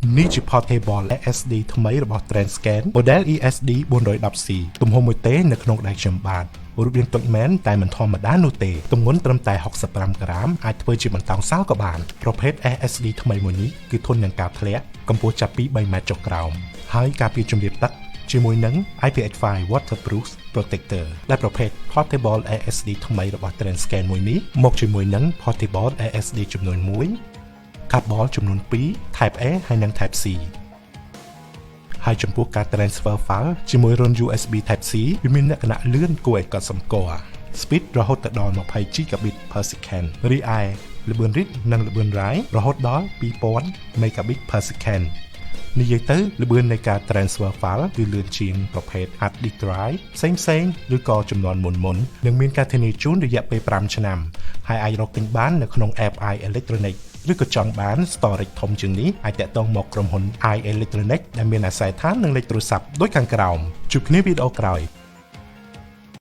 នេះជា Portable SSD ថ្មីរបស់ Trendscan Model ESD 410C ទំហំមួយទេនៅក្នុងដៃខ្ញុំបាទរូបរាងតូចមែនតែមិនធម្មតានោះទេទម្ងន់ត្រឹមតែ65ក្រាមអាចធ្វើជាបន្តោងសោក៏បានប្រភេទ SSD ថ្មីមួយនេះគឺធន់នឹងការធ្លាក់កម្ពស់ចាប់ពី3ម៉ែត្រចុះក្រោមហើយការពារជំរាបទឹកជាមួយនឹង IPX5 Waterproof Protector ដែលប្រភេទ Portable SSD ថ្មីរបស់ Trendscan មួយនេះមកជាមួយនឹង Portable SSD ចំនួន1កាបបលចំនួន2 Type A ហើយនិង Type C ហើយចំពោះការ transfer file ជាមួយរុន USB Type C វាមានលក្ខណៈលឿនគួរឲ្យកត់សម្គាល់ speed រហូតដល់20 Gigabit per second រីឯល្បឿន read និងល្បឿន write រហូតដល់2000 Megabit per second និយាយទៅល្បឿននៃការ transfer file គឺលឿនជាងប្រភេទ hard disk drive ផ្សេងៗឬក៏ចំនួនមុននឹងមានការធានាជូនរយៈពេល5ឆ្នាំហើយអាចរកទិញបាននៅក្នុង app iElectronic ឬក៏ចង់បាន storage ធំជាងនេះអាចតាក់ទងមកក្រុមហ៊ុន iElectronic ដែលមានអាសយដ្ឋាននិងលេខទូរស័ព្ទដូចខាងក្រោមជួបគ្នាវីដេអូក្រោយ